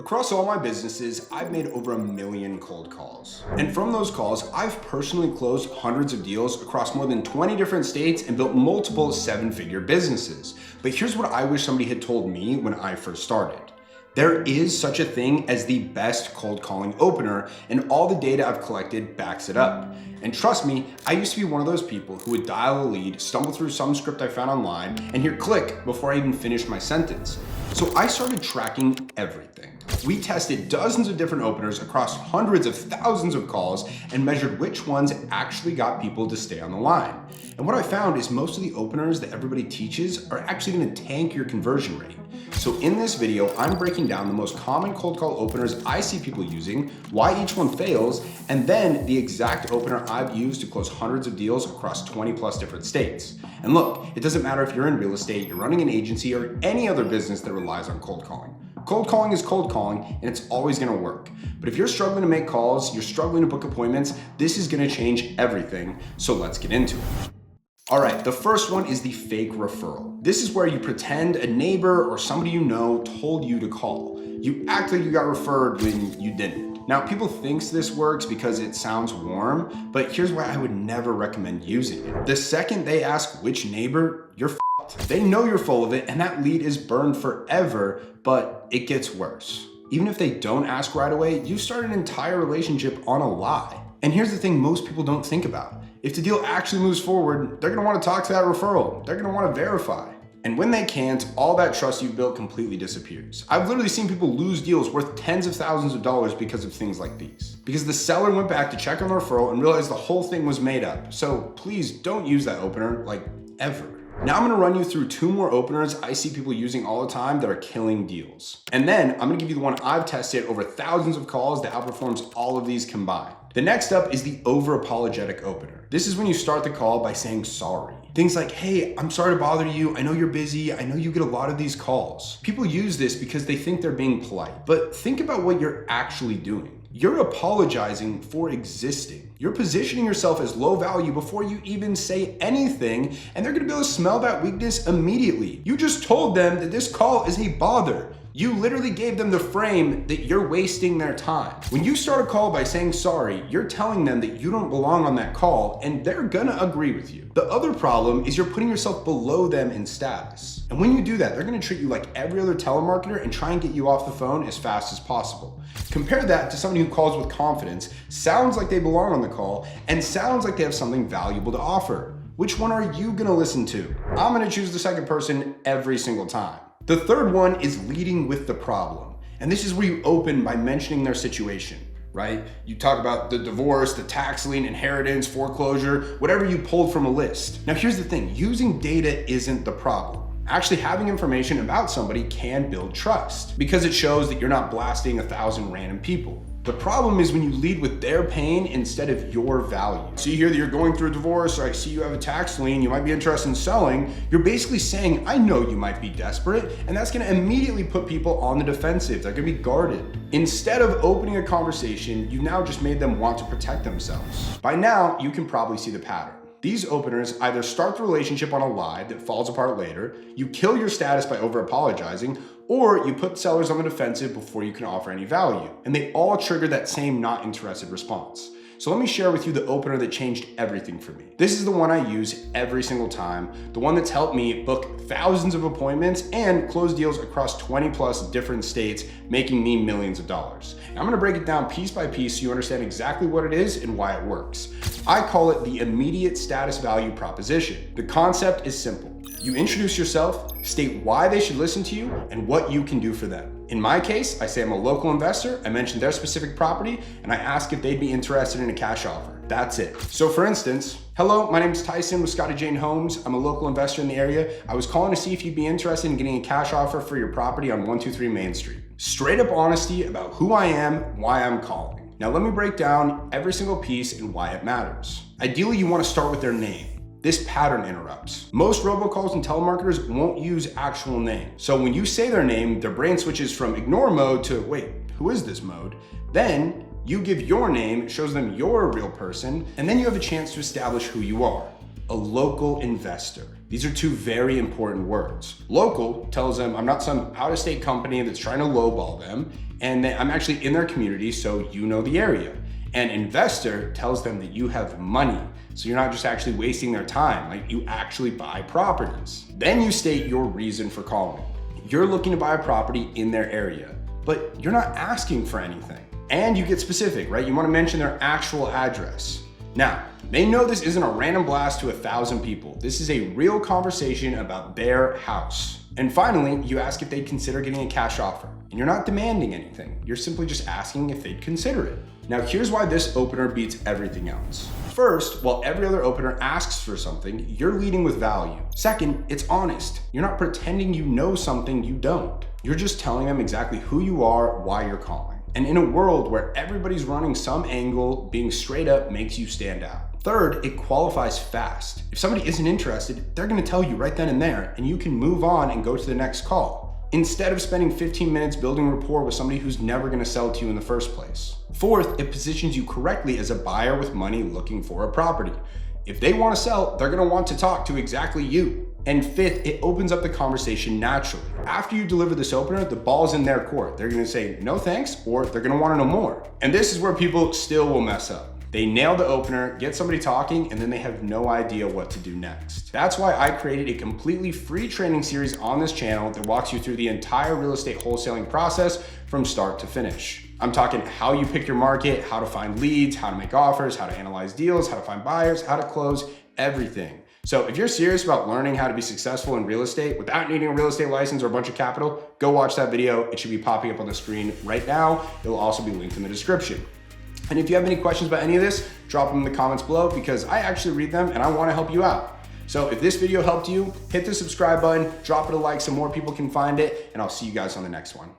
Across all my businesses, I've made over 1 million cold calls. And from those calls, I've personally closed hundreds of deals across more than 20 different states and built multiple 7-figure businesses. But here's what I wish somebody had told me when I first started. There is such a thing as the best cold calling opener, and all the data I've collected backs it up. And trust me, I used to be one of those people who would dial a lead, stumble through some script I found online, and hear click before I even finished my sentence. So I started tracking everything. We tested dozens of different openers across hundreds of thousands of calls and measured which ones actually got people to stay on the line. And what I found is most of the openers that everybody teaches are actually going to tank your conversion rate. So in this video, I'm breaking down the most common cold call openers I see people using, why each one fails, and then the exact opener I've used to close hundreds of deals across 20 plus different states. And look, it doesn't matter if you're in real estate, you're running an agency, or any other business that relies on cold calling. Cold calling is cold calling, and it's always gonna work. But if you're struggling to make calls, you're struggling to book appointments, this is gonna change everything. So let's get into it. All right, the first one is the fake referral. This is where you pretend a neighbor or somebody you know told you to call. You act like you got referred when you didn't. Now, people think this works because it sounds warm, but here's why I would never recommend using it. The second they ask which neighbor, you're f***ed. They know you're full of it, and that lead is burned forever, but it gets worse. Even if they don't ask right away, you start an entire relationship on a lie. And here's the thing most people don't think about. If the deal actually moves forward, they're gonna wanna talk to that referral. They're gonna wanna verify. And when they can't, all that trust you've built completely disappears. I've literally seen people lose deals worth tens of thousands of dollars because of things like these. Because the seller went back to check on the referral and realized the whole thing was made up. So please don't use that opener, like, ever. Now I'm gonna run you through 2 more openers I see people using all the time that are killing deals. And then I'm gonna give you the one I've tested over thousands of calls that outperforms all of these combined. The next up is the over-apologetic opener. This is when you start the call by saying sorry. Things like, hey, I'm sorry to bother you. I know you're busy. I know you get a lot of these calls. People use this because they think they're being polite, but think about what you're actually doing. You're apologizing for existing. You're positioning yourself as low value before you even say anything, and they're gonna be able to smell that weakness immediately. You just told them that this call is a bother. You literally gave them the frame that you're wasting their time. When you start a call by saying sorry, you're telling them that you don't belong on that call, and they're gonna agree with you. The other problem is you're putting yourself below them in status. And when you do that, they're gonna treat you like every other telemarketer and try and get you off the phone as fast as possible. Compare that to somebody who calls with confidence, sounds like they belong on the call, and sounds like they have something valuable to offer. Which one are you gonna listen to? I'm gonna choose the second person every single time. The third one is leading with the problem. And this is where you open by mentioning their situation, right? You talk about the divorce, the tax lien, inheritance, foreclosure, whatever you pulled from a list. Now here's the thing, using data isn't the problem. Actually having information about somebody can build trust because it shows that you're not blasting 1,000 random people. The problem is when you lead with their pain instead of your value. So you hear that you're going through a divorce, or I see you have a tax lien, you might be interested in selling. You're basically saying, I know you might be desperate, and that's gonna immediately put people on the defensive. They're gonna be guarded. Instead of opening a conversation, you've now just made them want to protect themselves. By now, you can probably see the pattern. These openers either start the relationship on a lie that falls apart later, you kill your status by over-apologizing, or you put sellers on the defensive before you can offer any value. And they all trigger that same not interested response. So let me share with you the opener that changed everything for me. This is the one I use every single time, the one that's helped me book thousands of appointments and close deals across 20 plus different states, making me millions of dollars. And I'm gonna break it down piece by piece so you understand exactly what it is and why it works. I call it the immediate status value proposition. The concept is simple. You introduce yourself, state why they should listen to you, and what you can do for them. In my case, I say I'm a local investor, I mention their specific property, and I ask if they'd be interested in a cash offer. That's it. So for instance, hello, my name is Tyson with Scotty Jane Homes. I'm a local investor in the area. I was calling to see if you'd be interested in getting a cash offer for your property on 123 Main Street. Straight up honesty about who I am, why I'm calling. Now let me break down every single piece and why it matters. Ideally, you want to start with their name. This pattern interrupts. Most robocalls and telemarketers won't use actual names. So when you say their name, their brain switches from ignore mode to, wait, who is this mode? Then you give your name, shows them you're a real person, and then you have a chance to establish who you are. A local investor. These are 2 very important words. Local tells them I'm not some out-of-state company that's trying to lowball them. and that I'm actually in their community, so you know the area. An investor tells them that you have money, so you're not just actually wasting their time, like you actually buy properties. Then you state your reason for calling. You're looking to buy a property in their area, but you're not asking for anything. And you get specific, right? You want to mention their actual address. Now, they know this isn't a random blast to 1,000 people. This is a real conversation about their house. And finally, you ask if they'd consider getting a cash offer. And you're not demanding anything. You're simply just asking if they'd consider it. Now, here's why this opener beats everything else. First, while every other opener asks for something, you're leading with value. Second, it's honest. You're not pretending you know something you don't. You're just telling them exactly who you are, why you're calling. And in a world where everybody's running some angle, being straight up makes you stand out. Third, it qualifies fast. If somebody isn't interested, they're gonna tell you right then and there, and you can move on and go to the next call, instead of spending 15 minutes building rapport with somebody who's never gonna sell to you in the first place. Fourth, it positions you correctly as a buyer with money looking for a property. If they wanna sell, they're gonna want to talk to exactly you. And fifth, it opens up the conversation naturally. After you deliver this opener, the ball's in their court. They're gonna say, no thanks, or they're gonna wanna know more. And this is where people still will mess up. They nail the opener, get somebody talking, and then they have no idea what to do next. That's why I created a completely free training series on this channel that walks you through the entire real estate wholesaling process from start to finish. I'm talking how you pick your market, how to find leads, how to make offers, how to analyze deals, how to find buyers, how to close, everything. So if you're serious about learning how to be successful in real estate without needing a real estate license or a bunch of capital, go watch that video. It should be popping up on the screen right now. It will also be linked in the description. And if you have any questions about any of this, drop them in the comments below because I actually read them and I want to help you out. So if this video helped you, hit the subscribe button, drop it a like so more people can find it, and I'll see you guys on the next one.